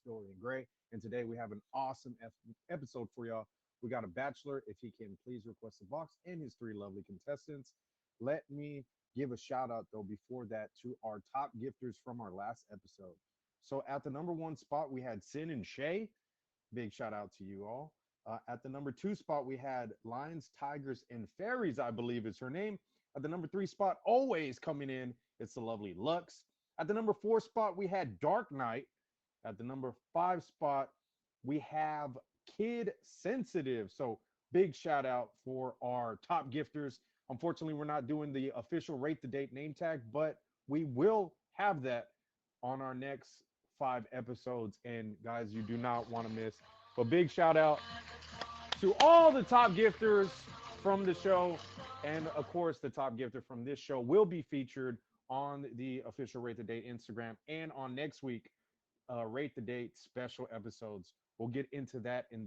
Dorian Gray, and today we have an awesome episode for y'all. We got a bachelor. If he can please request a box and his three lovely contestants. Let me give a shout out though before that to our top gifters from our last episode. So at the number one spot we had Sin and Shay. Big shout out to you all. At the number two spot, we had Lions, Tigers, and Fairies, I believe is her name. At the number three spot, always coming in, it's the lovely Lux. At the number four spot, we had Dark Knight. At the number five spot, we have Kid Sensitive. So big shout out for our top gifters. Unfortunately, we're not doing the official rate the date name tag, but we will have that on our next five episodes. And guys, you do not want to miss. But big shout out to all the top gifters from the show. And of course, the top gifter from this show will be featured on the official Rate the Date Instagram and on next week Rate the Date special episodes. We'll get into that in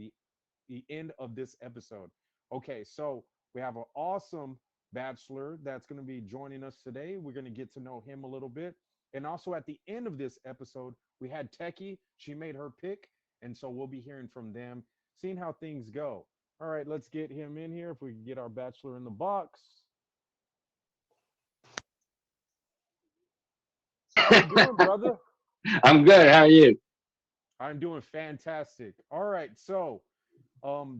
the end of this episode. Okay, so we have an awesome bachelor that's going to be joining us today. We're going to get to know him a little bit. And also at the end of this episode, we had Techie. She made her pick. And so we'll be hearing from them, seeing how things go. All right, let's get him in here. If we can get our bachelor in the box. How you doing, brother? I'm good. How are you? I'm doing fantastic. All right, so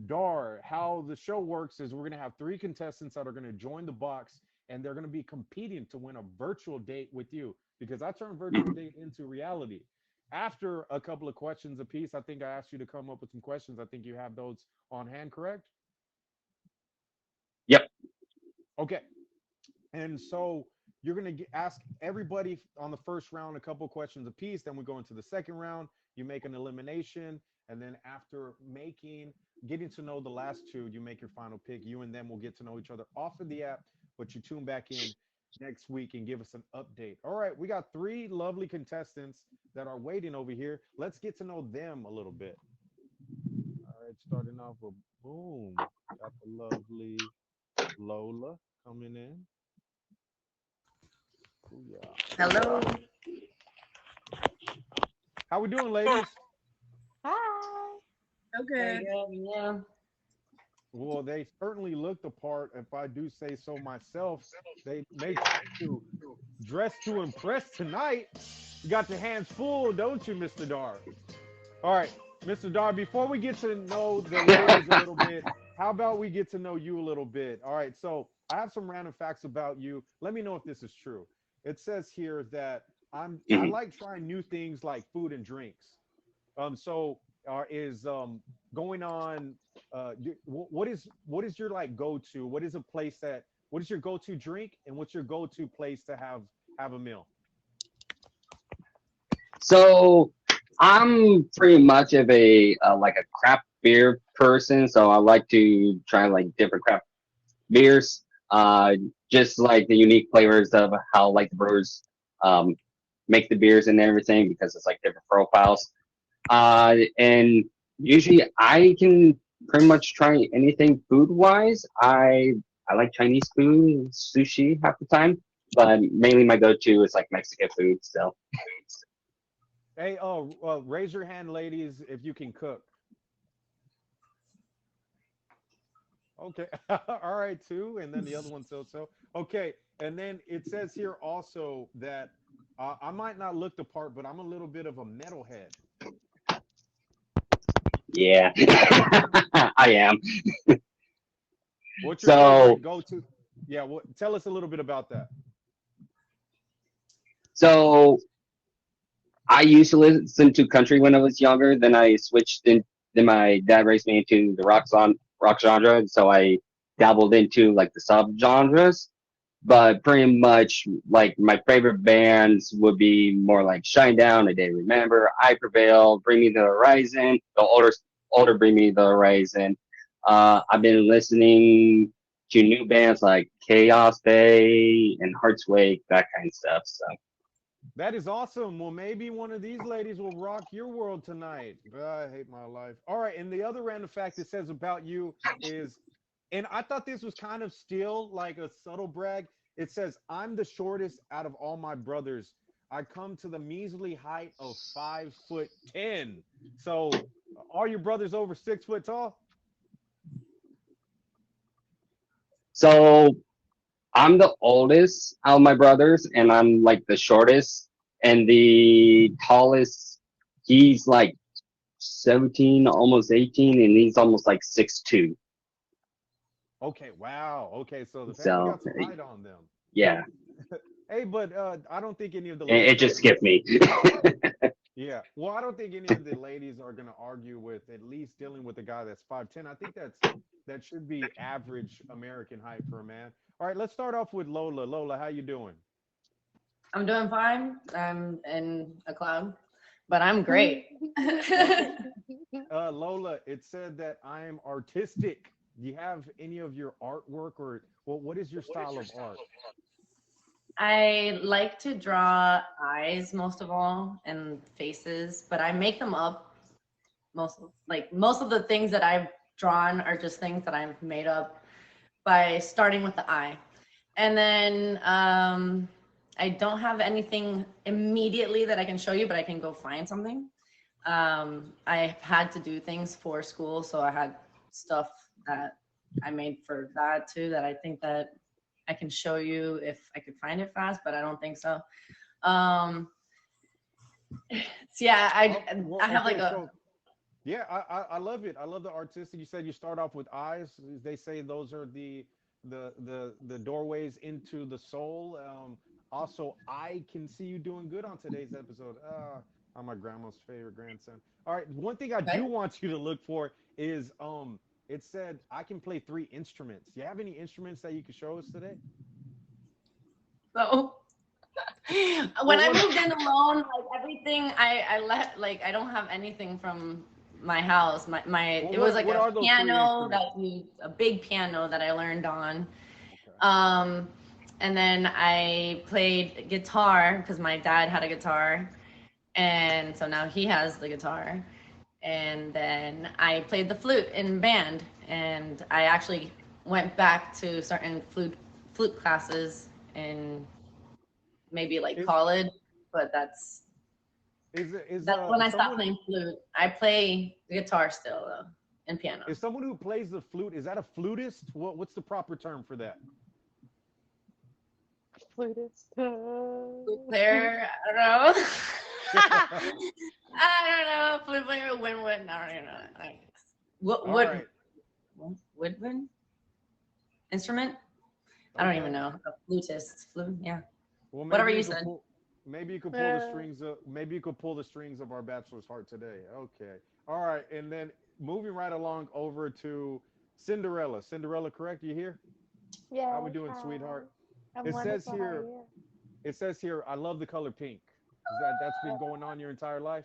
Dar, how the show works is we're gonna have three contestants that are gonna join the box, and they're gonna be competing to win a virtual date with you because I turned virtual date into reality. After a couple of questions apiece, I think I asked you to come up with some questions. I think you have those on hand, correct? Yep. Okay. And so you're going to ask everybody on the first round a couple questions apiece. Then we go into the second round. You make an elimination. And then after getting to know the last two, you make your final pick. You and them will get to know each other off of the app, but you tune back in next week and give us an update. All right. We got three lovely contestants that are waiting over here. Let's get to know them a little bit. All right. Starting off with boom. Got the lovely Lola coming in. Booyah. Hello. How we doing, ladies? Hi. Okay. Yeah. Well, they certainly look the part. If I do say so myself, they make you dress to impress tonight. You got your hands full, don't you, Mr. Dar? All right, Mr. Dar. Before we get to know the ladies a little bit, how about we get to know you a little bit? All right. So I have some random facts about you. Let me know if this is true. It says here that I Mhm. like trying new things like food and drinks. So is going on what is your like go to? What is a place that what is your go to drink and what's your go to place to have a meal? So I'm pretty much of a like a craft beer person. So I like to try like different craft beers. Uh, just like the unique flavors of how like the brewers um make the beers and everything because it's like different profiles. And usually I can pretty much try anything food wise. I like Chinese food, sushi half the time, but mainly my go to is like Mexican food still. Hey, raise your hand, ladies, if you can cook. Okay. All right, two, and then the other one so. Okay, and then it says here also that I might not look the part, but I'm a little bit of a metalhead. Yeah, I am. What's your So, favorite go-to? Yeah, tell us a little bit about that. so I used to listen to country when I was younger. Then I switched in. Then my dad raised me into the rock genre, and so I dabbled into like the sub genres. But pretty much like my favorite bands would be more like Shine Down, A Day to Remember, I Prevail, Bring Me the Horizon, the older Bring Me the Horizon. I've been listening to new bands like Chaos Day and Heart's Wake, that kind of stuff. So That is awesome. Well, maybe one of these ladies will rock your world tonight. I hate my life. All right, and the other random fact it says about you is, and I thought this was kind of still like a subtle brag. It says, I'm the shortest out of all my brothers. I come to the measly height of 5'10". So, are your brothers over 6 foot tall? So I'm the oldest out of my brothers, and I'm like the shortest, and the tallest. He's like 17, almost 18, and he's almost like 6'2". Okay, wow. Okay, so the family So got some height on them. yeah, Hey, but I don't think any of the it ladies are just gonna. skipped me. Yeah, well, I don't think any of the ladies are gonna argue with at least dealing with a guy that's 5'10". I think that should be average American height for a man. All right, let's start off with Lola. Lola, how you doing? I'm doing fine. I'm in a cloud, but I'm great. Okay, Lola, it said that I am artistic. Do you have any of your artwork or what is your style of art? I like to draw eyes most of all and faces, but I make them up. Most of the things that I've drawn are just things that I've made up by starting with the eye. And then I don't have anything immediately that I can show you, but I can go find something. I had to do things for school, so I had stuff that I made for that too that I think that I can show you if I could find it fast, but I don't think so. Um, so yeah, Oh, well, I have like okay, a so yeah, I love it. I love the artistic. You said you start off with eyes. They say those are the doorways into the soul. Also, I can see you doing good on today's episode. I'm my grandma's favorite grandson. All right, one thing I do okay. want you to look for is it said I can play 3 instruments. Do you have any instruments that you could show us today? So when Well, I what? moved in alone, like everything I let like I don't have anything from my house. My Well, it was like what a are those three piano instruments? a big piano that I learned on. Okay. Um, and then I played guitar because my dad had a guitar, and so now he has the guitar. And then I played the flute in band, and I actually went back to certain flute classes in maybe like Is college, but is that's when I stopped someone playing flute. I play guitar still though, and piano. is someone who plays the flute? Is that a flutist? What's the proper term for that? Flutist. Flute player, I don't know. I don't know. Flute player, woodwind. I don't even know. What All right. woodwind instrument? I don't even Okay. know. A flutist, flute. Yeah, Well, whatever you said. maybe you could pull the strings of maybe you could pull the strings of our bachelor's heart today. Okay. All right. And then moving right along over to Cinderella. Cinderella, correct? You here? How we Yes, doing, hi. sweetheart? I'm It says wonderful. How are here, you? I love the color pink. Is that's been going on your entire life?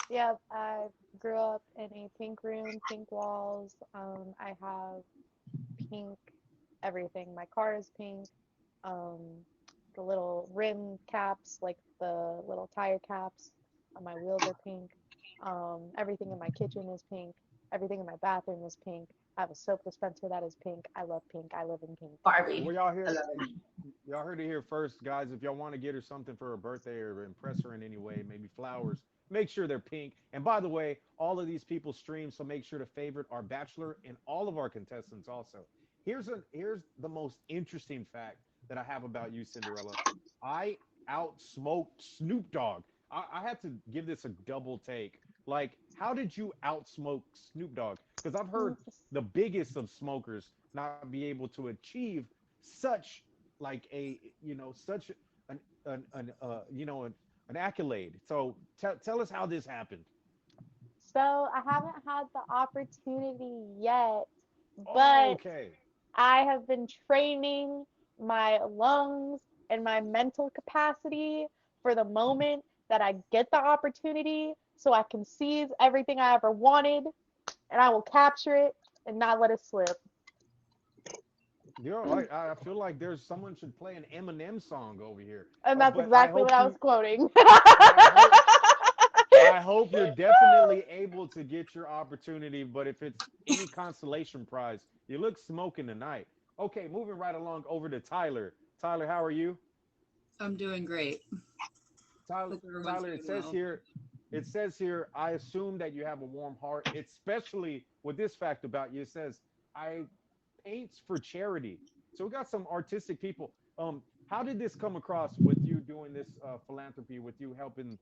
Yep, I grew up in a pink room, pink walls. I have pink everything. My car is pink. Um, the little rim caps, like the little tire caps on my wheels are pink. Everything in my kitchen is pink. Everything in my bathroom is pink. I have a soap dispenser that is pink. I love pink. I live in pink. Barbie. Well, y'all I hear love it. y'all heard it here first, guys. If y'all want to get her something for her birthday or impress her in any way, maybe flowers, make sure they're pink. And by the way, all of these people stream, so make sure to favorite our bachelor and all of our contestants also. Here's the most interesting fact that I have about you, Cinderella. I outsmoked Snoop Dogg. I had to give this a double take. Like, how did you outsmoke Snoop Dogg? Because I've heard the biggest of smokers not be able to achieve such like a such an accolade. So tell us how this happened. So I haven't had the opportunity yet, Oh, but okay. I have been training my lungs and my mental capacity for the moment that I get the opportunity so I can seize everything I ever wanted and I will capture it and not let it slip. I feel like there's someone should play an Eminem song over here. And that's But I exactly what hope I was you quoting. I hope I hope you're definitely able to get your opportunity. But if it's any consolation prize, you look smoking tonight. Okay, moving right along over to Tyler. Tyler, how are you? I'm doing great. Tyler, Hope everyone's Tyler, it doing says well. here, it says here, I assume that you have a warm heart, especially with this fact about you. It says, I paints for charity. So we got some artistic people. How did this come across with you doing this philanthropy, with you helping,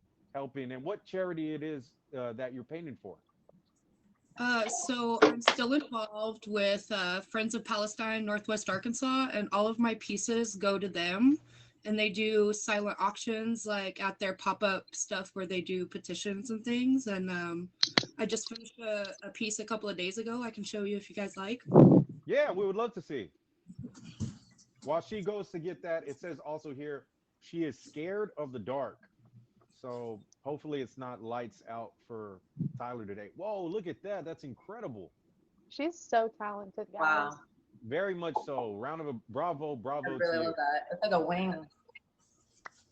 and what charity it is that you're painting for? So I'm still involved with Friends of Palestine, Northwest Arkansas, and all of my pieces go to them. And they do silent auctions, like at their pop-up stuff where they do petitions and things. And I just finished a piece a couple of days ago. I can show you if you guys like. Yeah, we would love to see. While she goes to get that, it says also here, she is scared of the dark. So hopefully it's not lights out for Tyler today. Whoa, look at that. That's incredible. She's so talented, guys. Wow. Very much so. Round of a bravo, I bravo to really you. love that. It's like a wing.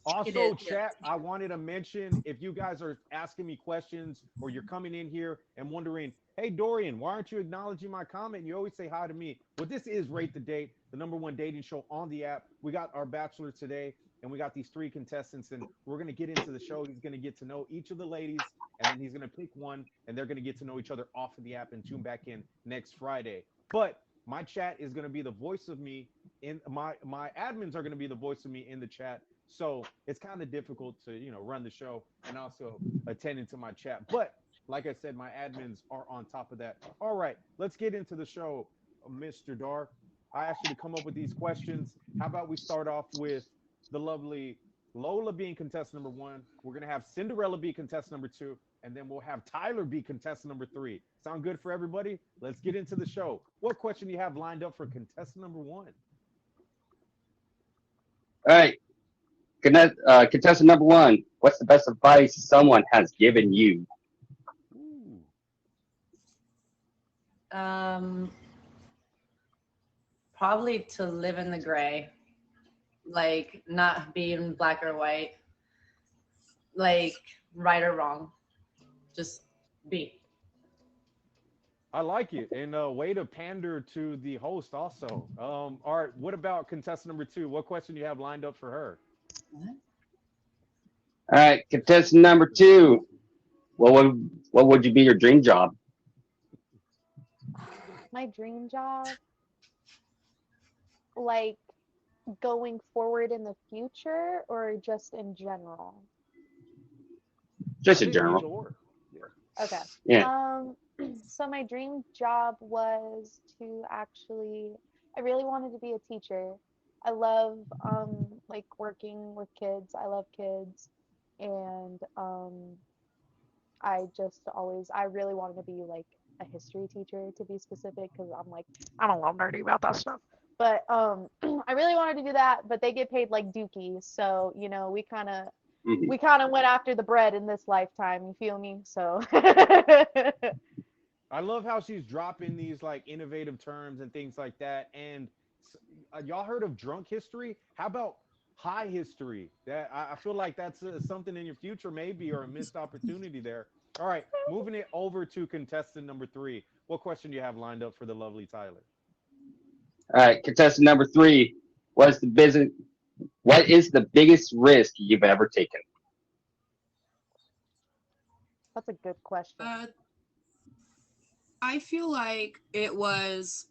Also, It is, chat, I wanted to mention if you guys are asking me questions or you're coming in here and wondering, hey, Dorian, why aren't you acknowledging my comment? You always say hi to me. Well, this is Rate the Date, the #1 dating show on the app. We got our bachelor today, and we got these 3 contestants, and we're going to get into the show. He's going to get to know each of the ladies, and then he's going to pick one, and they're going to get to know each other off of the app and tune back in next Friday. But my chat is going to be the voice of me in my admins are going to be the voice of me in the chat. So it's kind of difficult to, run the show and also attend into my chat. But like I said, my admins are on top of that. All right, let's get into the show, Mr. Dar. I asked you to come up with these questions. How about we start off with the lovely Lola being contestant #1. We're going to have Cinderella be contestant #2. And then we'll have Tyler be contestant #3. Sound good for everybody? Let's get into the show. What question do you have lined up for contestant #1? All right. Contestant #1, what's the best advice someone has given you? Ooh. Probably to live in the gray, like not being black or white, like right or wrong, just be. I like it. And way to pander to the host also. All right, what about contestant #2? What question do you have lined up for her? All right, contestant #2, what would you be your dream job? My dream job, like going forward in the future or just in general? Just I in think either general. or. Yeah. Okay. Yeah. So my dream job was to actually, I really wanted to be a teacher. I love like working with kids. I love kids, and I really wanted to be like a history teacher, to be specific, because I'm like, I don't love nerdy about that stuff. But I really wanted to do that, but they get paid like dookie, so we kind of Mhm. went after the bread in this lifetime. You feel me? So I love how she's dropping these like innovative terms and things like that. And y'all heard of drunk history? How about high history? That I feel like that's something in your future maybe, or a missed opportunity there. All right, moving it over to contestant #3. What question do you have lined up for the lovely Tyler? All right, contestant #3, what is the biggest risk you've ever taken? that's a good question. I feel like it was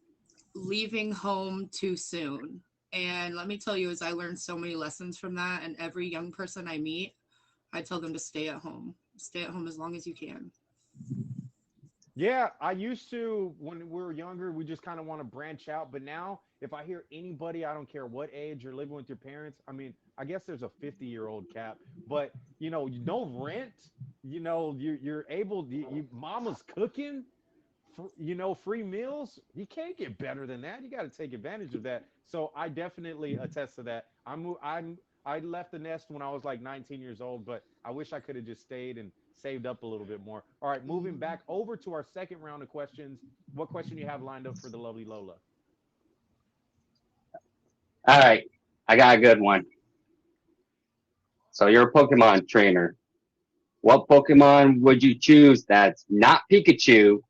leaving home too soon. And let me tell you, as I learned so many lessons from that, and every young person I meet, I tell them to stay at home. Stay at home as long as you can. Yeah, I used to when we were younger, we just kind of want to branch out. But now, if I hear anybody, I don't care what age you're living with your parents. I mean, I guess there's a 50-year-old cap, but you don't rent. You're able. Mama's cooking. Free meals. You can't get better than that. You got to take advantage of that. So I definitely attest to that. I left the nest when I was like 19 years old, but I wish I could have just stayed and saved up a little bit more. All right, moving back over to our second round of questions. What question do you have lined up for the lovely Lola? All right, I got a good one. So you're a Pokemon trainer. What Pokemon would you choose that's not Pikachu,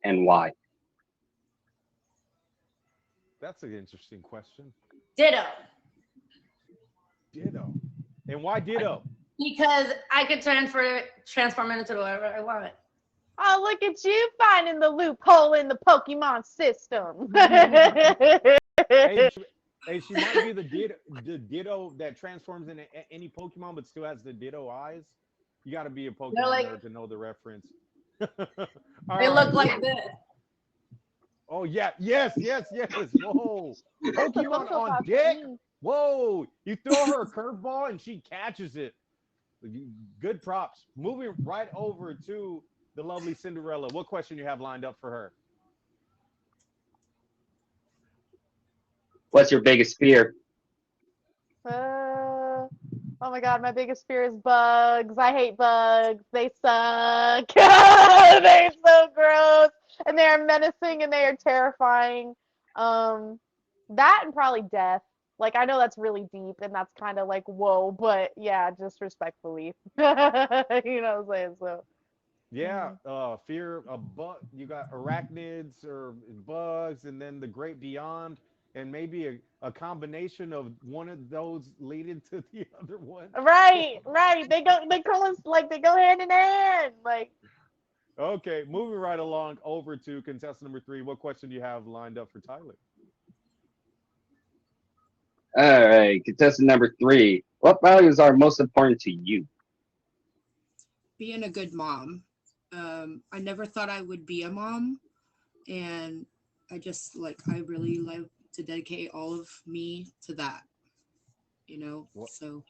and why? That's an interesting question. Ditto. Ditto. And why Ditto? Because I could transform into whatever I want. Oh, look at you finding the loophole in the Pokemon system. Hey, she might be the Ditto that transforms into any Pokemon, but still has the Ditto eyes. You got to be a They're Pokemon like, nerd to know the reference. they All right. look like this. Oh yeah, yes, yes, yes. Whoa, That's a Pokemon Funko on Pop deck. for me. Whoa, you throw her a curveball and she catches it. Good props. Moving right over to the lovely Cinderella. What question you have lined up for her? What's your biggest fear? Oh my god, my biggest fear is bugs. I hate bugs. They suck. They're so gross. And they are menacing and they are terrifying. That and probably death. Like I know that's really deep and that's kind of like whoa, but yeah, just respectfully. You know what I'm saying? So Yeah, fear of bug. You got arachnids or bugs, and then the great beyond, and maybe a combination of one of those leading to the other one. right, right. They call us like they go hand in hand. Like Okay, moving right along over to contestant number 3. What question do you have lined up for Tyler? All right, contestant number 3. What values are most important to you? Being a good mom. I never thought I would be a mom, and I really like to dedicate all of me to that. What? So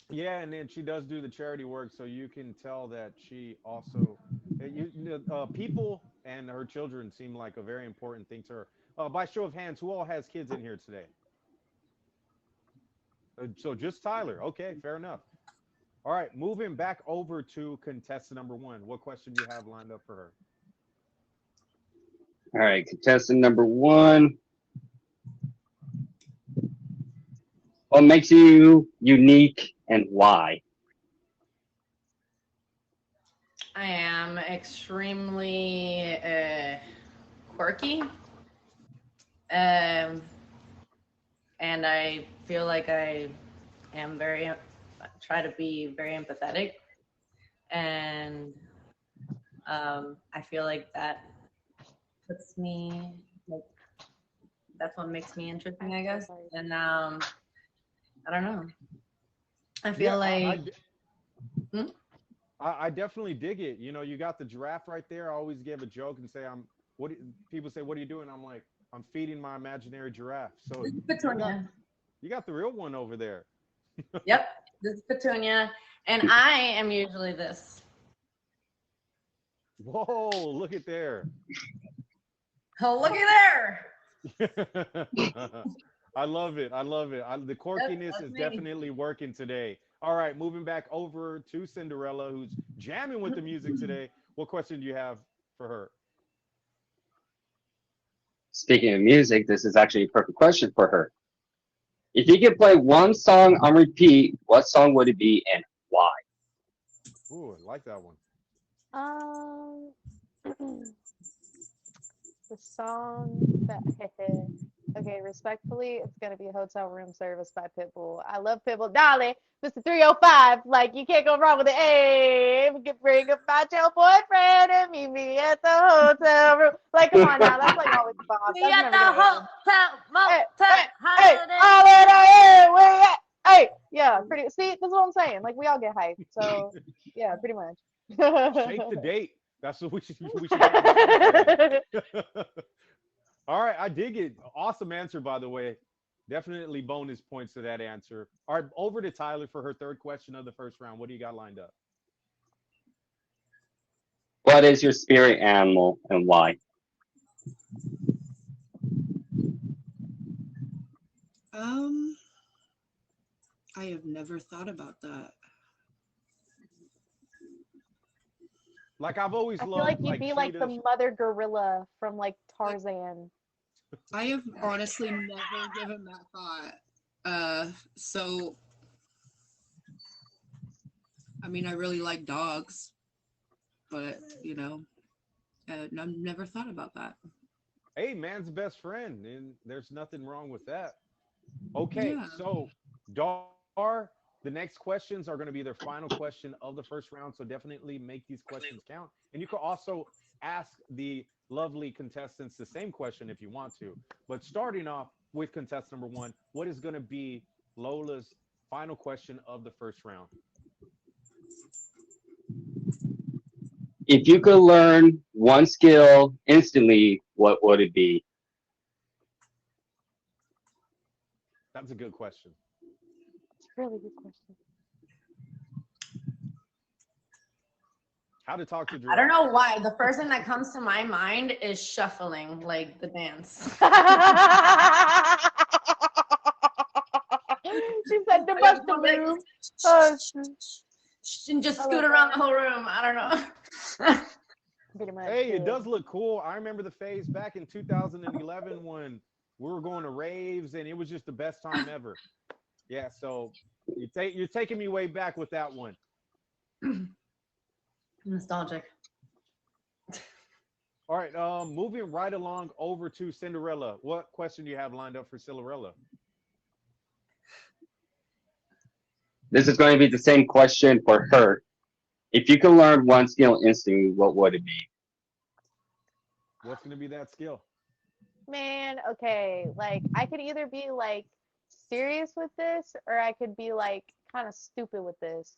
Yeah, and then she does do the charity work, so you can tell that she also, people and her children seem like a very important thing to her. By show of hands, who all has kids in here today? So just Tyler. Okay, fair enough. All right, moving back over to contestant number 1. What question do you have lined up for her? All right, contestant number 1. What makes you unique and why? I am extremely quirky. Um, and I feel like I am try to be very empathetic. And I feel like that puts me, like, that's what makes me interesting, I I'm so guess. sorry. And I don't know. I Yeah, feel like, hmm? I definitely dig it. You know, you got the giraffe right there. I always give a joke and say, people say, what are you doing? I'm like, I'm feeding my imaginary giraffe. So This is you got, Petunia. you got the real one over there. Yep, this is Petunia. And I am usually this. Whoa, look at there. Oh, look at there. I love it. I love it. The quirkiness That's is me. definitely working today. All right, moving back over to Cinderella, who's jamming with the music today. What question do you have for her? Speaking of music, this is actually a perfect question for her. If you could play one song on repeat, what song would it be and why? Ooh, I like that one. the song that okay, respectfully, it's gonna be Hotel Room Service by Pitbull. I love Pitbull. Dolly, Mr. 305. Like you can't go wrong with it. Hey, we can bring about your boyfriend and meet me at the hotel room. Like, come on now, that's like always Bob. We That's at never the gonna end. hotel, Hey, motel, hey, holiday. holiday, where you at? Hey, yeah, pretty. See, that's what I'm saying. Like we all get hyped. So, yeah, pretty much. Shake the date. That's what we should have a song for that. All right, I dig it. Awesome answer, by the way. Definitely bonus points to that answer. All right, over to Tyler for her third question of the first round. What do you got lined up? What is your spirit animal and why? I have never thought about that. Like I've always I feel loved like you'd be like the cheetahs. mother gorilla from like Tarzan. I have honestly never given that thought. So I mean, I really like dogs, but I've never thought about that. Hey, man's best friend, and there's nothing wrong with that. Okay, Yeah. so Dar, The next questions are going to be their final question of the first round. So definitely make these questions count. And you can also ask the lovely contestants the same question if you want to. But starting off with contestant number one, what is going to be Lola's final question of the first round? If you could learn one skill instantly, what would it be? That's a good question. Really good question. How to talk to I don't giraffe. know why. The first thing that comes to my mind is shuffling, like the dance. She said the bust the move. Oh, And just I scoot love around that. the whole room. I don't know. pretty much. Hey, it yeah. does look cool. I remember the phase back in 2011 when we were going to raves and it was just the best time ever. Yeah, so you're taking me way back with that one. Nostalgic. All right, moving right along over to Cinderella. What question do you have lined up for Cinderella? This is going to be the same question for her. If you could learn one skill instantly, what would it be? What's going to be that skill? Man, okay. Like I could either be like serious with this or I could be like kind of stupid with this.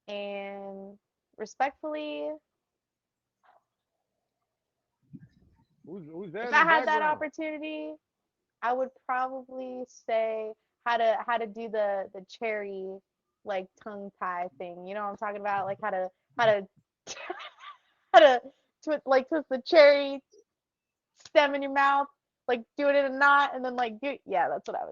And respectfully, Who's that if in I the had that background? opportunity, I would probably say how to do the cherry like tongue tie thing. You know what I'm talking about? Like how to how to twist the cherry stem in your mouth, like do it in a knot, and then like do yeah. That's what I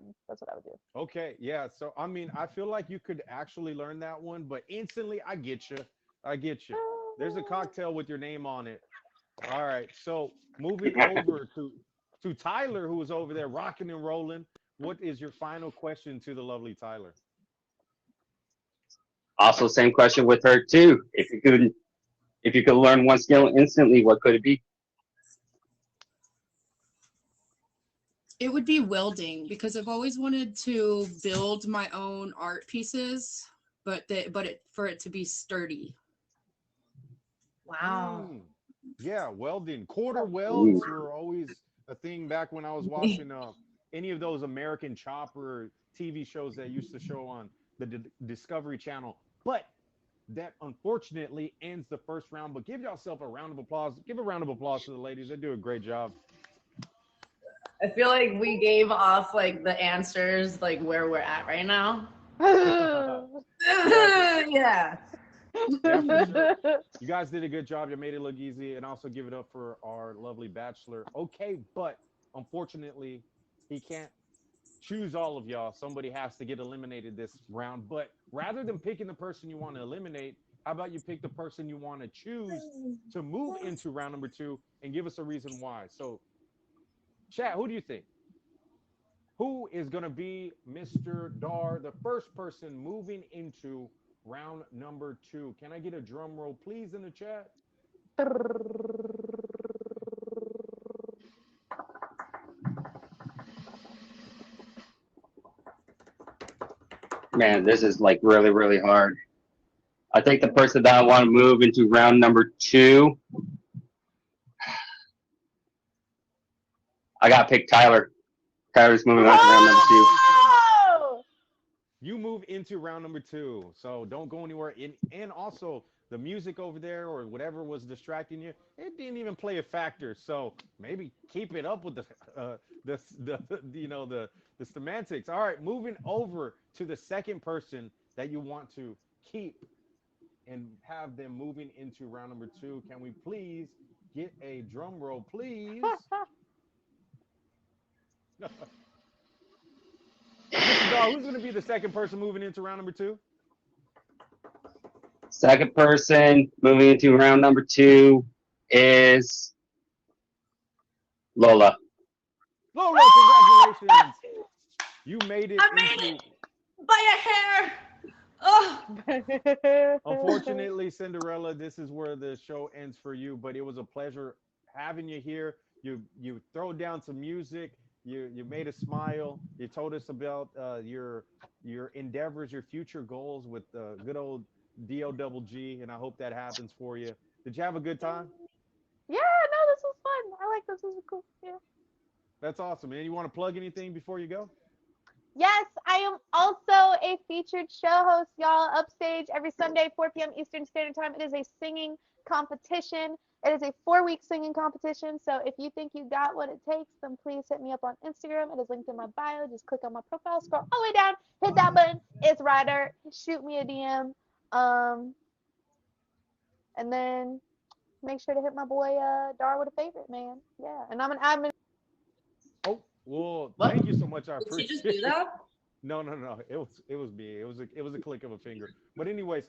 would do. Okay, yeah. So I mean, I feel like you could actually learn that one, but instantly, I get you. I get you. There's a cocktail with your name on it. All right. So moving over to Tyler, who is over there rocking and rolling. What is your final question to the lovely Tyler? Also, same question with her too. If you could learn one skill instantly, what could it be? It would be welding because I've always wanted to build my own art pieces, for it to be sturdy. Wow. Mm, yeah, welding. Quarter Ooh. welds were always a thing back when I was watching any of those American Chopper TV shows that used to show on the Discovery Channel. But that unfortunately ends the first round. But give yourself a round of applause. Give a round of applause to the ladies. They do a great job. I feel like we gave off like the answers, like where we're at right now. Yeah. Yeah, for sure. You guys did a good job. You made it look easy. And also give it up for our lovely bachelor. Okay, but unfortunately, he can't choose all of y'all. Somebody has to get eliminated this round. But rather than picking the person you want to eliminate, how about you pick the person you want to choose to move into round number two and give us a reason why? So, chat, who do you think? Who is going to be Mr. Dar, the first person moving into round number two? Can I get a drum roll, please, in the chat? Man, this is like really, really hard. I think the person that I want to move into round number two, I got to pick Tyler. Tyler's moving on to round number two. Oh! You move into round number two, so don't go anywhere. And also, the music over there or whatever was distracting you, it didn't even play a factor. So maybe keep it up with the semantics. All right, moving over to the second person that you want to keep and have them moving into round number two. Can we please get a drum roll, please? Mr. Dahl, who's going to be the second person moving into round number two? Second person moving into round number two is Lola. Lola, congratulations. You made it I made into. it by a hair. Oh. Unfortunately, Cinderella, this is where the show ends for you, but it was a pleasure having you here. You throw down some music, You made us smile. You told us about your endeavors, your future goals with the good old DO double G, and I hope that happens for you. Did you have a good time? Yeah, no, this was fun. I like this. This was cool. Yeah. That's awesome, man. You want to plug anything before you go? Yes, I am also a featured show host, y'all. Upstage every Sunday, 4 p.m. Eastern Standard Time. It is a singing competition. It is a 4-week singing competition. So if you think you got what it takes, then please hit me up on Instagram. It is linked in my bio. Just click on my profile, scroll all the way down, hit that button. It's Ryder. Shoot me a DM. Um, and then make sure to hit my boy Dar with a favorite, man. Yeah, and I'm an admin. Oh, well, What? thank you so much. I Did you just appreciate do it. that? No, no, no. It was me. It was a click of a finger. But anyways,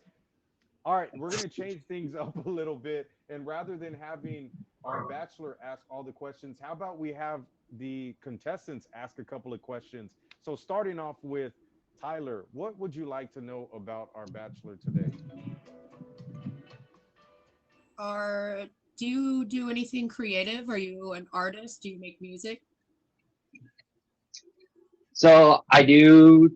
all right, we're gonna change things up a little bit, and rather than having our bachelor ask all the questions, how about we have the contestants ask a couple of questions? So starting off with Tyler, what would you like to know about our bachelor today? Are do you do anything creative? Are you an artist? Do you make music? So I do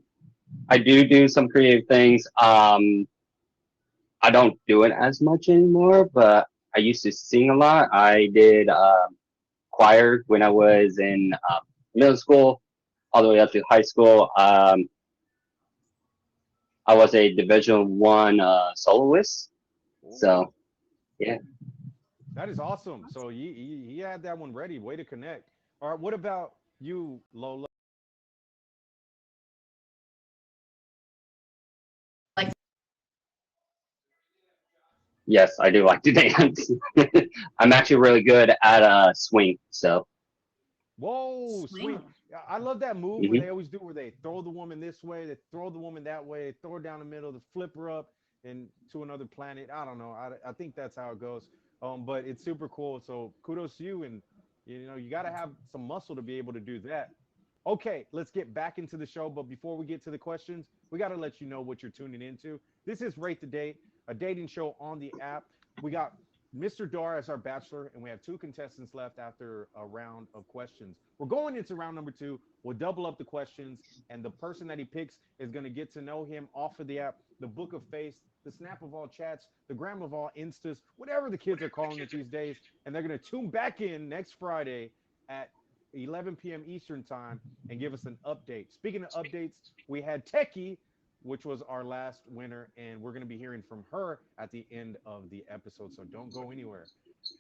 some creative things. I don't do it as much anymore, but I used to sing a lot. I did choir when I was in middle school, all the way up to high school. I was a Division 1 soloist. Oh, So yeah. that is awesome. So you had that one ready. Way to connect. All right, what about you, Lola? Like, Yes, I do like to dance. I'm actually really good at swing. So Whoa, swing. Swing. Yeah, I love that move where mhm. they always do where they throw the woman this way, they throw the woman that way, throw her down the middle, to flip her up and to another planet. I don't know. I think that's how it goes. But it's super cool. So kudos to you. And you know, you got to have some muscle to be able to do that. Okay, let's get back into the show. But before we get to the questions, we got to let you know what you're tuning into. This is Rate the Date, a dating show on the app. We got Mr. Dar as our bachelor, and we have two contestants left after a round of questions. We're going into round number two. We'll double up the questions, and the person that he picks is going to get to know him off of the app, the book of face, the snap of all chats, the gram of all instas, whatever the kids are calling it these days. And they're going to tune back in next Friday at 11 p.m. Eastern time and give us an update. Speaking of updates, we had Techie, which was our last winner, and we're going to be hearing from her at the end of the episode. So don't go anywhere.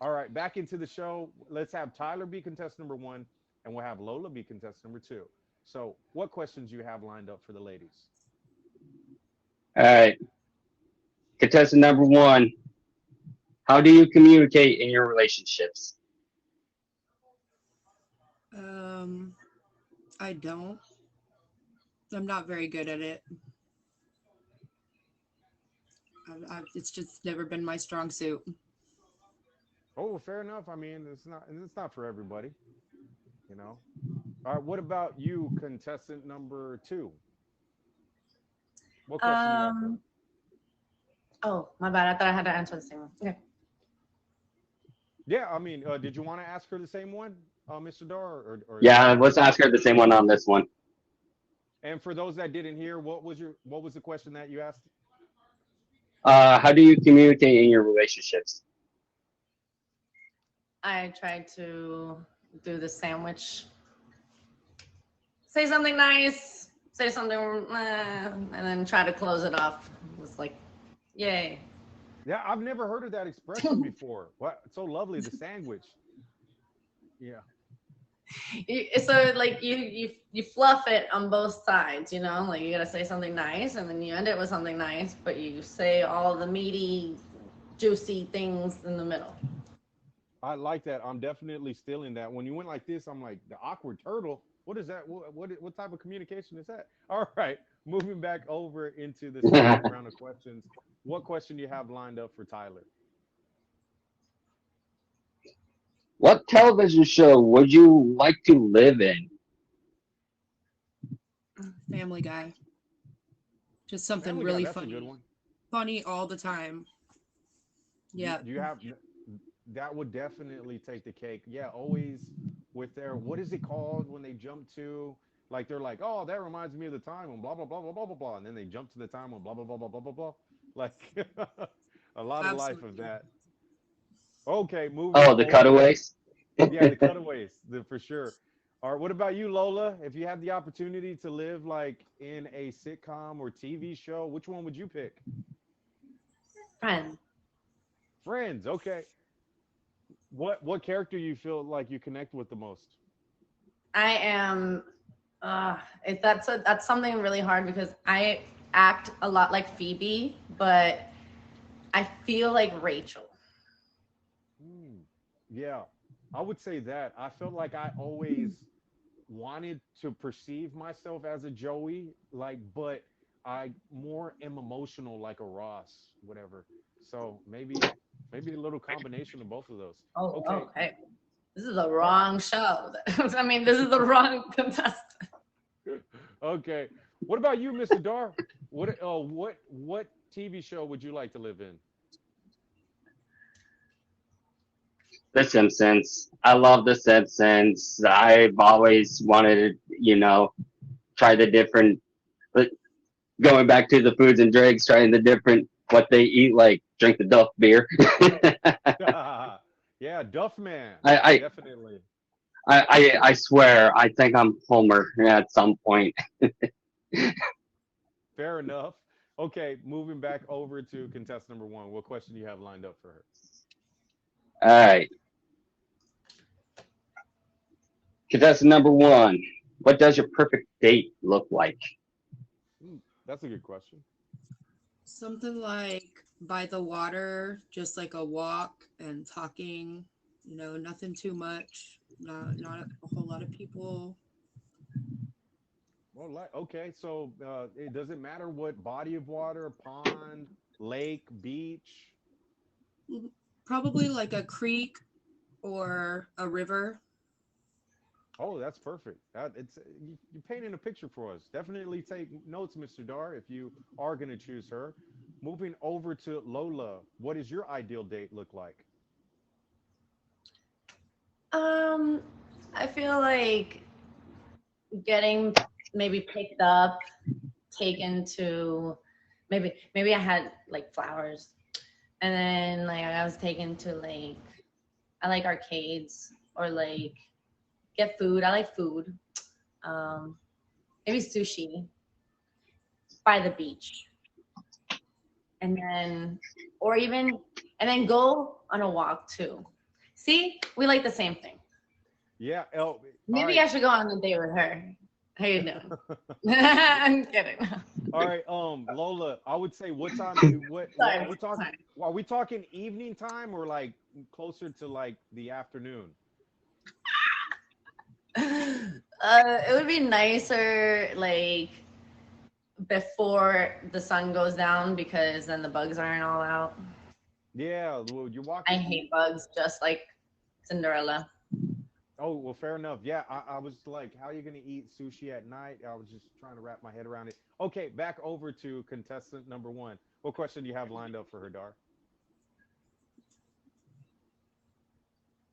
All right, back into the show. Let's have Tyler be contestant number one, and we'll have Lola be contestant number two. So, what questions do you have lined up for the ladies? All right, contestant number one. How do you communicate in your relationships? Um, I don't. I'm not very good at it. It's just never been my strong suit. Oh, well, fair enough. I mean, it's not for everybody, you know. All right, what about you, contestant number two? What question do you have for her? um, oh, my bad. I thought I had to answer the same one. Okay. Yeah, I mean, did you want to ask her the same one, Mr. Dar, or is Yeah, that let's ask her the same one on this one. And for those that didn't hear, what was the question that you asked? How do you communicate in your relationships? I tried to do the sandwich. Say something nice, say something, and then try to close it off. It was like, yay. Yeah, I've never heard of that expression before. What? So lovely, the sandwich. Yeah. So like you fluff it on both sides, you know, like you gotta say something nice and then you end it with something nice, but you say all the meaty, juicy things in the middle. I like that. I'm definitely stealing that. When you went like this, I'm like the awkward turtle. What is that? What type of communication is that? All right, moving back over into the second round of questions. What question do you have lined up for Tyler? What television show would you like to live in? Family Guy. Just something Family Guy, really that's a good funny. one. Funny all the time. Do, Yeah. do you have that would definitely take the cake. Yeah, always with their, what is it called when they jump to, like they're like, oh, that reminds me of the time when blah blah blah blah blah blah blah, and then they jump to the time when blah blah blah blah blah blah blah. Like a lot of life of Absolutely. that. Okay, moving Oh, the over. cutaways. Yeah, the cutaways, for sure. All right, what about you, Lola? If you had the opportunity to live like in a sitcom or TV show, which one would you pick? Friend. Friends. Okay. What character you feel like you connect with the most? I am. That's something really hard because I act a lot like Phoebe, but I feel like Rachel. Hmm. Yeah, I would say that. I felt like I always wanted to perceive myself as a Joey, like, but I more am emotional like a Ross, whatever. So maybe a little combination of both of those. Oh, Okay. okay. This is the wrong show. I mean, this is the wrong contestant. Okay. What about you, Mr. Dar? What TV show would you like to live in? The Simpsons. I love The Simpsons. I've always wanted to, try the different, but going back to the foods and drinks, trying the different what they eat, like drink the Duff beer. Yeah, Duffman. I, Definitely. I swear, I think I'm Homer at some point. Fair enough. Okay, moving back over to contestant number one. What question do you have lined up for her? All right. Contestant number one. What does your perfect date look like? That's a good question. Something like by the water, just like a walk and talking, nothing too much, not a whole lot of people. Well, okay, so it doesn't matter what body of water, pond, lake, beach. Probably like a creek or a river. Oh, that's perfect. You're painting a picture for us. Definitely take notes, Mr. Dar, if you are going to choose her. Moving over to Lola, what does your ideal date look like? Um, I feel like getting maybe picked up, taken to maybe I had like flowers, and then like I was taken to like I like arcades or like get food. I like food. Um, maybe sushi by the beach, and then or even and then go on a walk too. See, we like the same thing. Yeah, all Maybe right. I should go on a date with her. How you doing? I'm kidding. All right, Lola, I would say what time what are Sorry, we talking, sorry. are we talking evening time or like closer to like the afternoon? It would be nicer like before the sun goes down because then the bugs aren't all out. Yeah, well, you're I walking. hate bugs just like Cinderella. Oh, well, fair enough. Yeah, I was like, how are you going to eat sushi at night? I was just trying to wrap my head around it. Okay, back over to contestant number one. What question do you have lined up for her, Dar?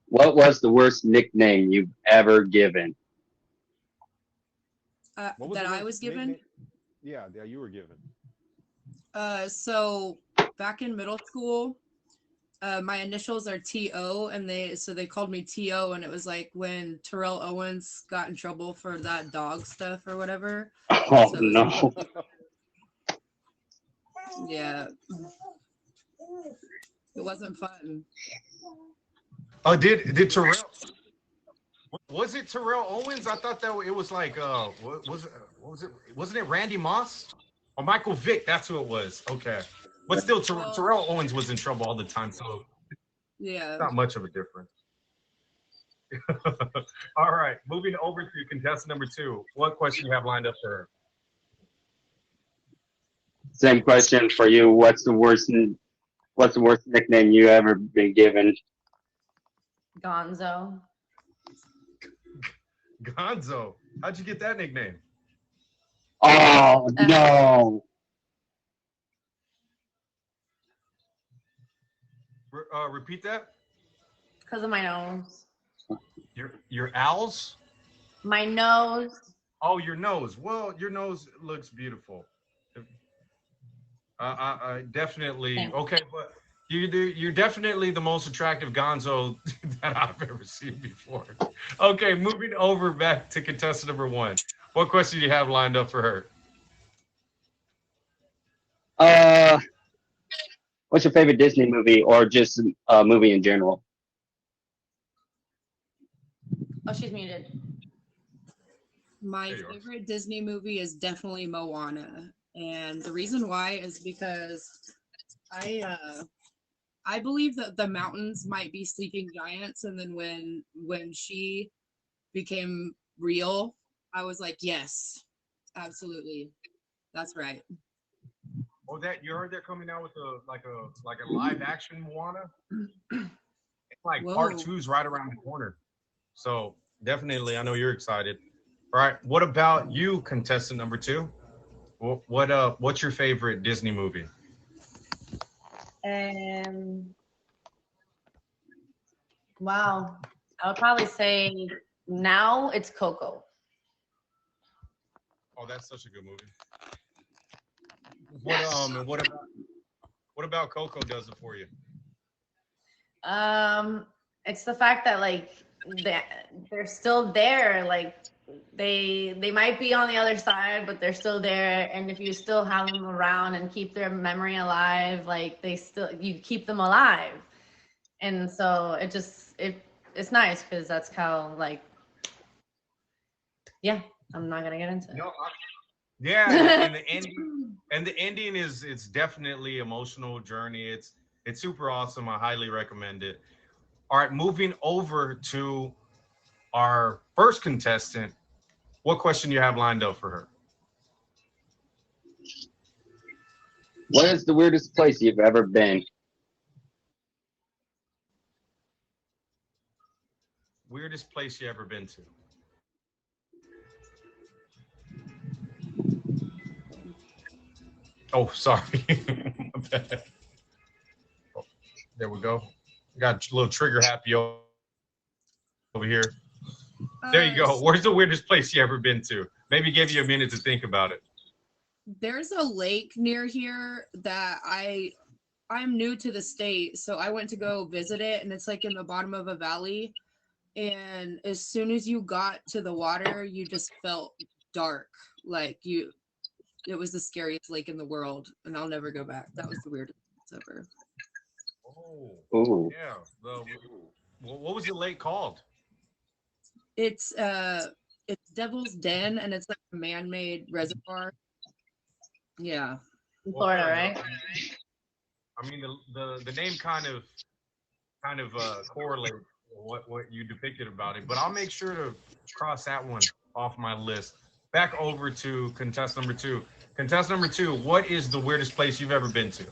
What was the worst nickname you've ever given? What was That the I worst was given. nickname? Yeah, you were given. So back in middle school, my initials are TO, and they called me TO, and it was like when Terrell Owens got in trouble for that dog stuff or whatever. Oh So it was, no. yeah, it wasn't fun. Oh, did Terrell, was it Terrell Owens? I thought that it was like what was it? Wasn't it Randy Moss or Michael Vick? That's who it was. Okay, but still, Well, Terrell Owens was in trouble all the time, so yeah. not much of a difference. All right, moving over to contestant number two. What question you have lined up for her? Same question for you. What's the worst nickname you ever been given? Gonzo. Gonzo. How'd you get that nickname? Oh no. Repeat that. Because of my nose. Your owls? My nose. Oh, your nose. Well, your nose looks beautiful. Definitely. Thanks. Okay, but you're definitely the most attractive Gonzo that I've ever seen before. Okay, moving over back to contestant number 1. What question do you have lined up for her? What's your favorite Disney movie, or just a movie in general? Oh, she's muted. My There you are. favorite Disney movie is definitely Moana, and the reason why is because I believe that the mountains might be sleeping giants, and then when she became real, I was like, yes, absolutely, that's right. Oh, that you heard they're coming out with a live action Moana? It's like part Whoa. 2's right around the corner. So definitely, I know you're excited. All right, what about you, contestant number 2? What's your favorite Disney movie? Wow. I would probably say now it's Coco. Oh, that's such a good movie. What about Coco does it for you? It's the fact that like they're still there. Like they might be on the other side, but they're still there. And if you still have them around and keep their memory alive, like you keep them alive. And so it's nice because that's how like, yeah, I'm not gonna get into it. No, yeah, and the ending is it's definitely emotional journey. It's super awesome. I highly recommend it. All right, moving over to our first contestant. What question do you have lined up for her? What is the weirdest place you've ever been? Weirdest place you ever been to? Oh, sorry. My bad. Oh, there we go. Got a little trigger happy over here. There you go. Where's the weirdest place you ever been to? Maybe give you a minute to think about it. There's a lake near here that I'm new to the state, so I went to go visit it, and it's like in the bottom of a valley. And as soon as you got to the water, you just felt dark. Like it was the scariest lake in the world, and I'll never go back. That was the weirdest ever. Oh, Ooh. yeah. What was the lake called? It's Devil's Den, and it's like a man-made reservoir. Yeah. In Florida, right? I mean, the name kind of correlates what you depicted about it, but I'll make sure to cross that one off my list. Back over to contestant number 2. Contestant number 2, what is the weirdest place you've ever been to?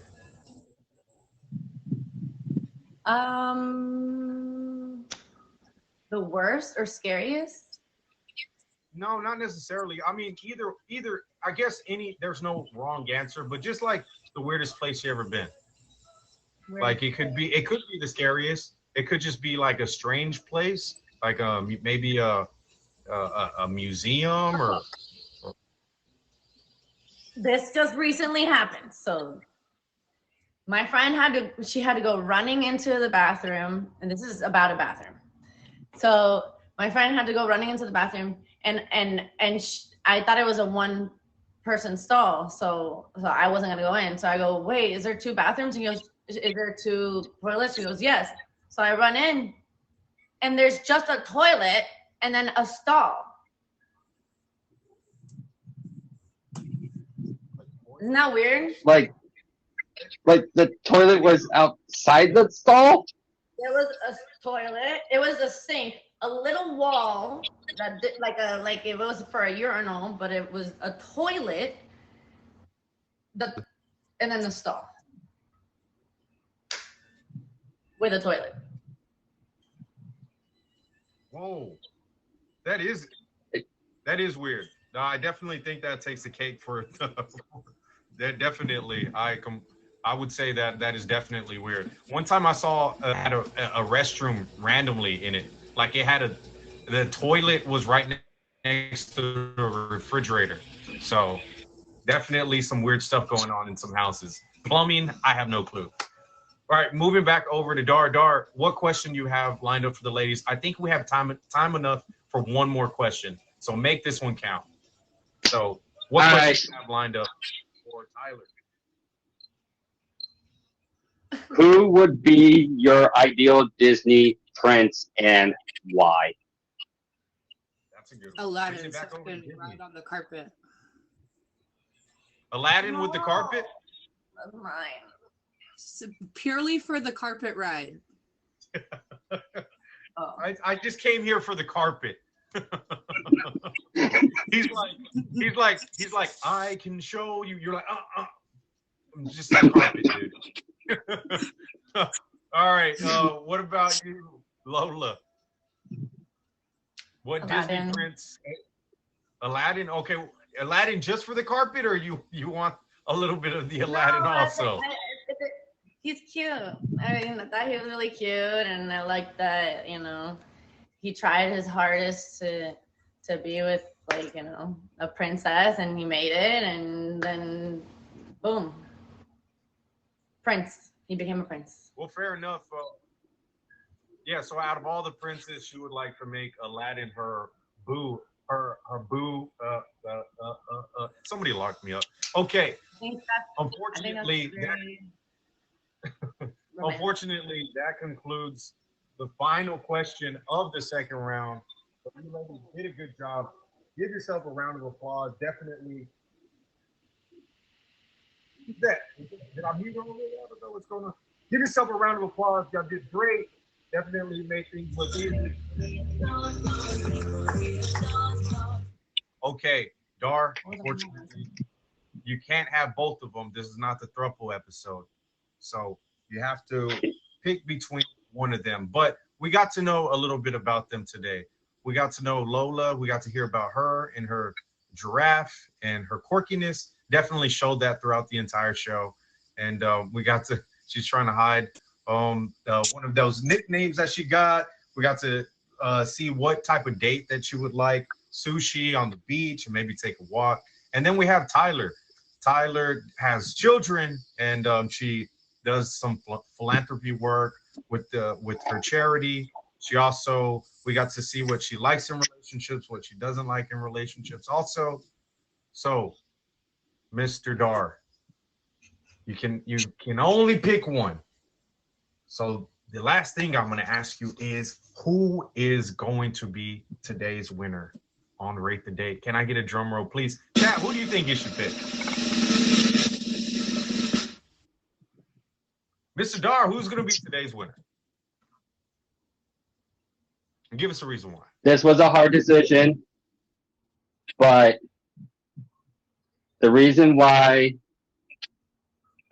The worst or scariest? No, not necessarily. I mean, either. I guess there's no wrong answer, but just like the weirdest place you ever been. Like it could be the scariest. It could just be like a strange place, like maybe a museum or. This just recently happened. So my friend had to go running into the bathroom, and this is about a bathroom. So my friend had to go running into the bathroom, and I thought it was a one person stall, so I wasn't gonna go in. So I go, wait, is there 2 bathrooms? And he goes, is there 2 toilets? He goes, yes. So I run in, and there's just a toilet and then a stall. Isn't that weird? Like the toilet was outside the stall? There was a toilet. It was a sink, a little wall that did, like it was for a urinal, but it was a toilet. And then the stall with a toilet. Whoa, that is weird. No, I definitely think that takes the cake for that. Definitely, I would say that is definitely weird. One time I saw had a restroom randomly in it, Like the toilet was right next to the refrigerator. So definitely some weird stuff going on in some houses. Plumbing, I have no clue. All right, moving back over to Dar. Dar, what question you have lined up for the ladies? I think we have time enough for one more question. So make this one count. So what question do you have lined up for Tyler? Who would be your ideal Disney prince and why? That's a good one. Aladdin, Brings it back so over to I can Disney. ride on the carpet. Aladdin with the carpet? That's mine. So purely for the carpet ride. Oh. I just came here for the carpet. he's like, I can show you. You're like, I'm just the carpet, dude. All right. What about you, Lola? What Aladdin. Disney prince? Aladdin. Okay, Aladdin just for the carpet, or you want a little bit of the Aladdin No, also? He's cute. I mean, I thought he was really cute, and I like that. He tried his hardest to be with a princess, and he made it, and then boom, prince. He became a prince. Well, fair enough. Yeah. So out of all the princes, she would like to make Aladdin her boo. Her boo. Somebody locked me up. Okay. I think Unfortunately, that's very romantic. unfortunately, that concludes the final question of the second round. But you ladies did a good job. Give yourself a round of applause. Definitely. Who's that? Did I mute over there? I don't know what's going on. Give yourself a round of applause. Y'all did great. Definitely made things look easy. Okay, Dar, unfortunately, you can't have both of them. This is not the throuple episode. So you have to pick between one of them. But we got to know a little bit about them today. We got to know Lola. We got to hear about her and her giraffe and her quirkiness. Definitely showed that throughout the entire show. And she's trying to hide one of those nicknames that she got. We got to see what type of date that she would like. Sushi on the beach, and maybe take a walk. And then we have Tyler. Tyler has children, and she does some philanthropy work with her charity. We got to see what she likes in relationships, what she doesn't like in relationships. Also, so Mr. Dar, you can only pick one. So the last thing I'm going to ask you is, who is going to be today's winner on Rate the Date? Can I get a drum roll, please? Chat, who do you think you should pick? Mr. Dar, who's going to be today's winner? And give us a reason why. This was a hard decision, but the reason why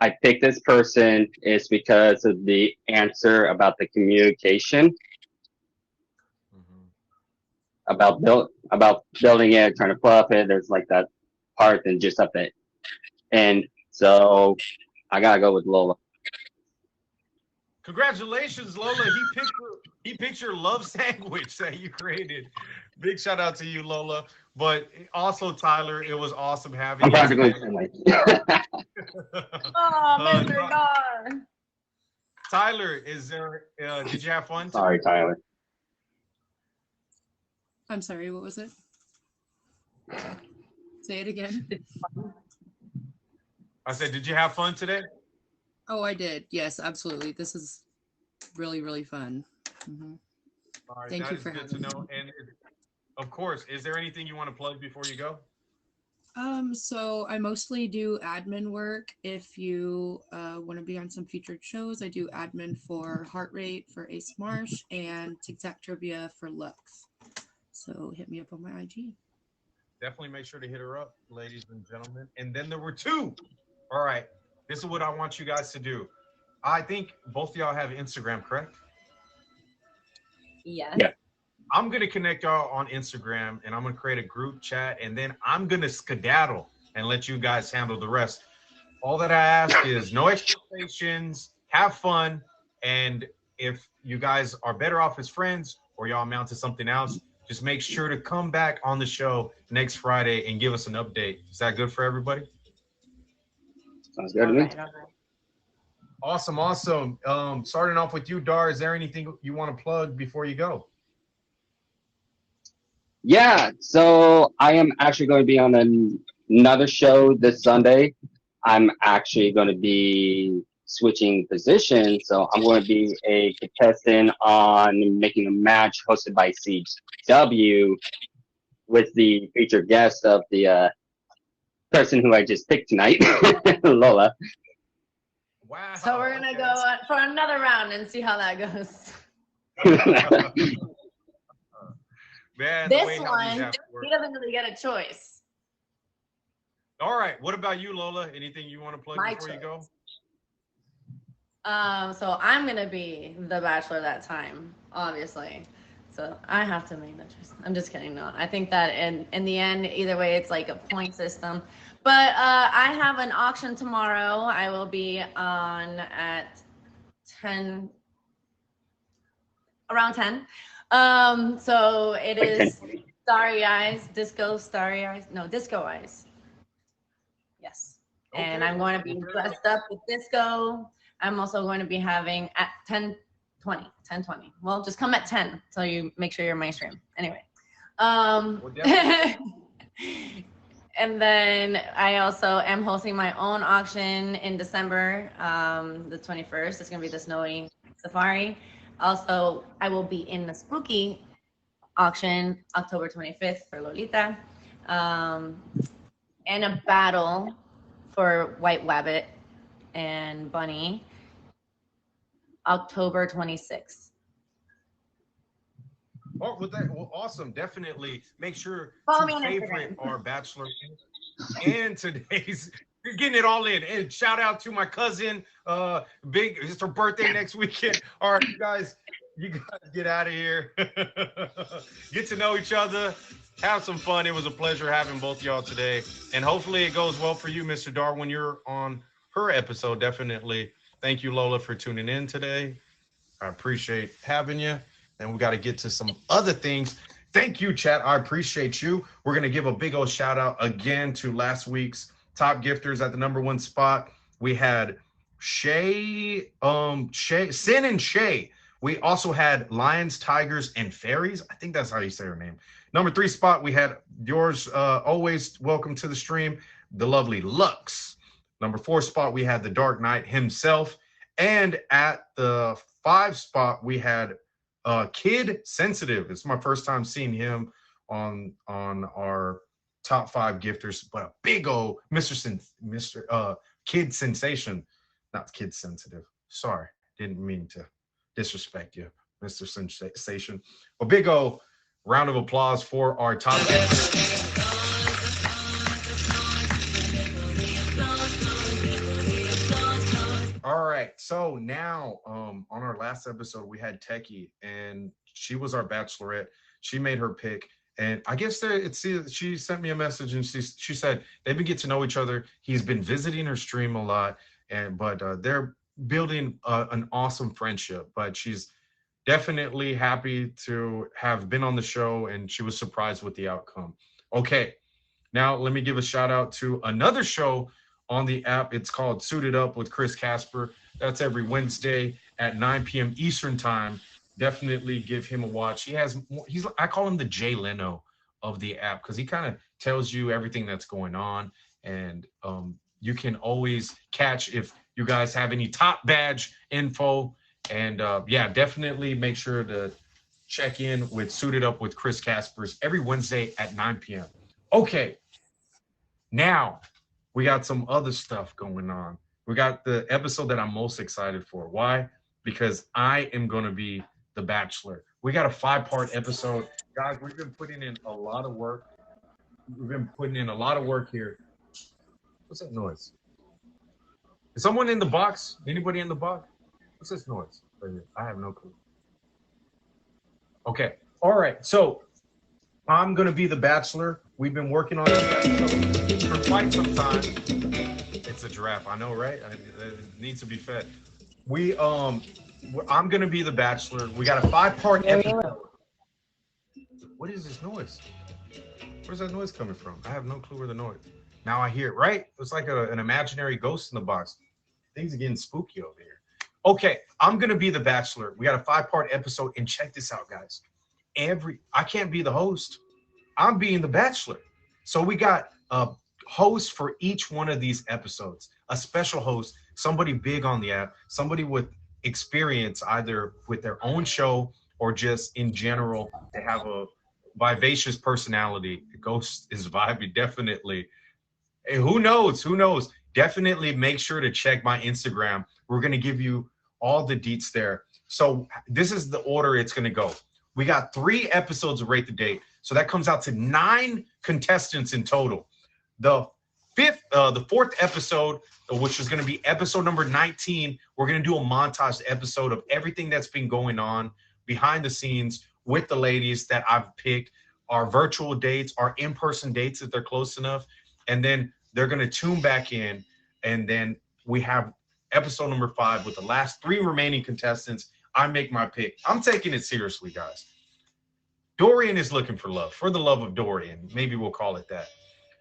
I picked this person is because of the answer about the communication, about building it, trying to fluff it. There's like that part and just up it. And so I gotta go with Lola. Congratulations, Lola. He picked your love sandwich that you created. Big shout out to you, Lola. But also, Tyler, it was awesome having I'm you. practically sandwich. Oh, Mr. Dar. Tyler, did you have fun today? Sorry, Tyler. I'm sorry, what was it? Say it again. I said, did you have fun today? Oh, I did. Yes, absolutely. This is really, really fun. Mm-hmm. All right, Thank that you is for good to having know. And of course, is there anything you want to plug before you go? So I mostly do admin work. If you want to be on some featured shows, I do admin for Heart Rate for Ace Marsh and Tic Tac Trivia for Lux. So hit me up on my IG. Definitely make sure to hit her up, ladies and gentlemen. And then there were two. All right, this is what I want you guys to do. I think both of y'all have Instagram, correct? Yes. Yeah. I'm going to connect y'all on Instagram, and I'm going to create a group chat, and then I'm going to skedaddle and let you guys handle the rest. All that I ask is no expectations, have fun, and if you guys are better off as friends or y'all amount to something else, just make sure to come back on the show next Friday and give us an update. Is that good for everybody? Sounds good to All me. right, all right. Awesome. Starting off with you, Dar, is there anything you want to plug before you go? Yeah, so I am actually going to be on another show this Sunday. I'm actually going to be switching positions, so I'm going to be a contestant on Making a Match hosted by CW with the featured guest of the person who I just picked tonight, Lola. Wow. So we're gonna go for another round and see how that goes. Man, the This way how these one, apps work. he doesn't really get a choice. All right. What about you, Lola? Anything you want to plug My before you go? So I'm gonna be the Bachelor that time, obviously. So I have to make that choice. I'm just kidding. No, I think that in the end, either way, it's like a point system. But I have an auction tomorrow. I will be on at 10, around 10. So it Like is Starry Eyes, Disco Starry Eyes. No, Disco Eyes. Yes. And Okay. I'm going to be dressed up with disco. I'm also going to be having at 10:20. Well, just come at 10 so you make sure you're mainstream. Anyway. And then I also am hosting my own auction in December, the 21st. It's going to be the Snowy Safari. Also, I will be in the Spooky auction October 25th for Lolita. And a battle for White Wabbit and Bunny October 26th. Oh, awesome. Definitely make sure Follow to me on favorite Instagram. our Bachelor and today's. You're getting it all in. And shout out to my cousin. It's her birthday next weekend. All right, you guys get out of here. Get to know each other. Have some fun. It was a pleasure having both y'all today. And hopefully it goes well for you, Mr. Dar, when you're on her episode. Definitely. Thank you, Lola, for tuning in today. I appreciate having you. And we got to get to some other things. Thank you, chat. I appreciate you. We're going to give a big old shout out again to last week's top gifters at the #1 spot. We had Sin and Shay. We also had Lions, Tigers, and Fairies. I think that's how you say her name. #3 spot, we had yours, always welcome to the stream, the lovely Lux. #4 spot, we had the Dark Knight himself. And at the 5 spot, we had Kid Sensitive. It's my first time seeing him on our top 5 gifters, but a big old Kid Sensation, not Kid Sensitive. Sorry, didn't mean to disrespect you, Mr. Sensation. A big old round of applause for our top gifters. All right, so now on our last episode we had Techie, and she was our Bachelorette. She made her pick, and I guess she sent me a message, and she said they've been getting to know each other. He's been visiting her stream a lot, but they're building an awesome friendship. But she's definitely happy to have been on the show, and she was surprised with the outcome. Okay, now let me give a shout out to another show on the app. It's called Suited Up with Chris Casper. That's every Wednesday at 9 p.m. Eastern time. Definitely give him a watch. I call him the Jay Leno of the app, because he kind of tells you everything that's going on, and you can always catch if you guys have any top badge info. And definitely make sure to check in with Suited Up with Chris Caspers every Wednesday at 9 p.m. Okay, now we got some other stuff going on. We got the episode that I'm most excited for. Why? Because I am going to be the Bachelor. We got a 5-part episode. Guys, we've been putting in a lot of work. Here. What's that noise? Is someone in the box? Anybody in the box? What's this noise? I have no clue. Okay. All right. So I'm going to be the Bachelor. We've been working on this for quite some time. It's a giraffe. I know, right? It needs to be fed. I'm going to be the Bachelor. We got a 5-part episode. What is this noise? Where's that noise coming from? I have no clue where the noise. Now I hear it, right? It's like an imaginary ghost in the box. Things are getting spooky over here. Okay, I'm gonna be the Bachelor. We got a 5-part episode, and check this out, guys. I can't be the host. I'm being the Bachelor. So we got a host for each one of these episodes, a special host, somebody big on the app, somebody with experience either with their own show or just in general. They have a vivacious personality. The Ghost is vibing, definitely. Hey, who knows? Definitely make sure to check my Instagram. We're going to give you all the deets there. So this is the order it's going to go. We got 3 episodes of Rate the Date. So that comes out to 9 contestants in total. The 4th episode, which is going to be episode number 19, we're going to do a montage episode of everything that's been going on behind the scenes with the ladies that I've picked, our virtual dates, our in-person dates if they're close enough. And then they're going to tune back in. And then we have episode number 5 with the last 3 remaining contestants. I make my pick. I'm taking it seriously, guys. Dorian is looking for love, for the love of Dorian. Maybe we'll call it that.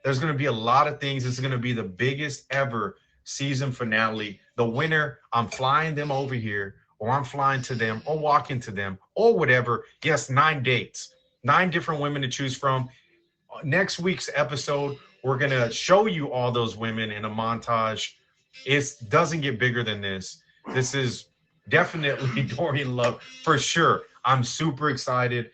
There's going to be a lot of things. It's going to be the biggest ever season finale. The winner, I'm flying them over here, or I'm flying to them, or walking to them, or whatever. Yes, 9 dates, 9 different women to choose from. Next week's episode, we're going to show you all those women in a montage. It doesn't get bigger than this. This is definitely Dorian Love for sure. I'm super excited.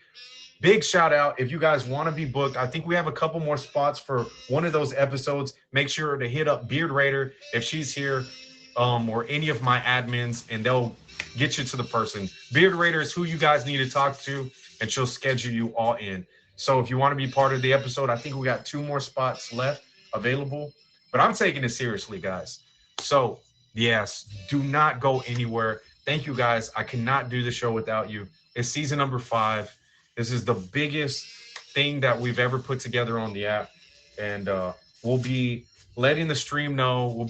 Big shout out. If you guys want to be booked, I think we have a couple more spots for one of those episodes. Make sure to hit up Beard Raider if she's here, or any of my admins, and they'll get you to the person. Beard Raider is who you guys need to talk to, and she'll schedule you all in. So if you want to be part of the episode, I think we got 2 more spots left available. But I'm taking it seriously, guys. So yes, do not go anywhere. Thank you, guys. I cannot do the show without you. It's season number 5. This is the biggest thing that we've ever put together on the app. And we'll be letting the stream know.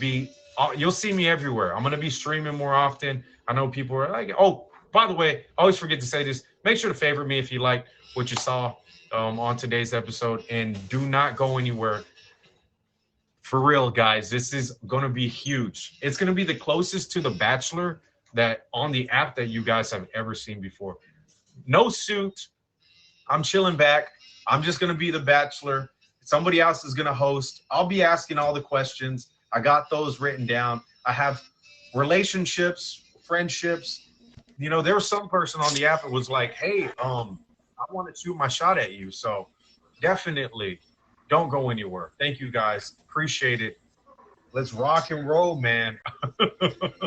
You'll see me everywhere. I'm going to be streaming more often. I know people are like, oh, by the way, I always forget to say this. Make sure to favorite me if you like what you saw on today's episode. And do not go anywhere. For real, guys, this is going to be huge. It's going to be the closest to The Bachelor that on the app that you guys have ever seen before. No suit. I'm chilling back. I'm just going to be the Bachelor. Somebody else is going to host. I'll be asking all the questions. I got those written down. I have relationships, friendships. You know, there was some person on the app that was like, hey, I want to shoot my shot at you. So definitely don't go anywhere. Thank you, guys. Appreciate it. Let's rock and roll, man.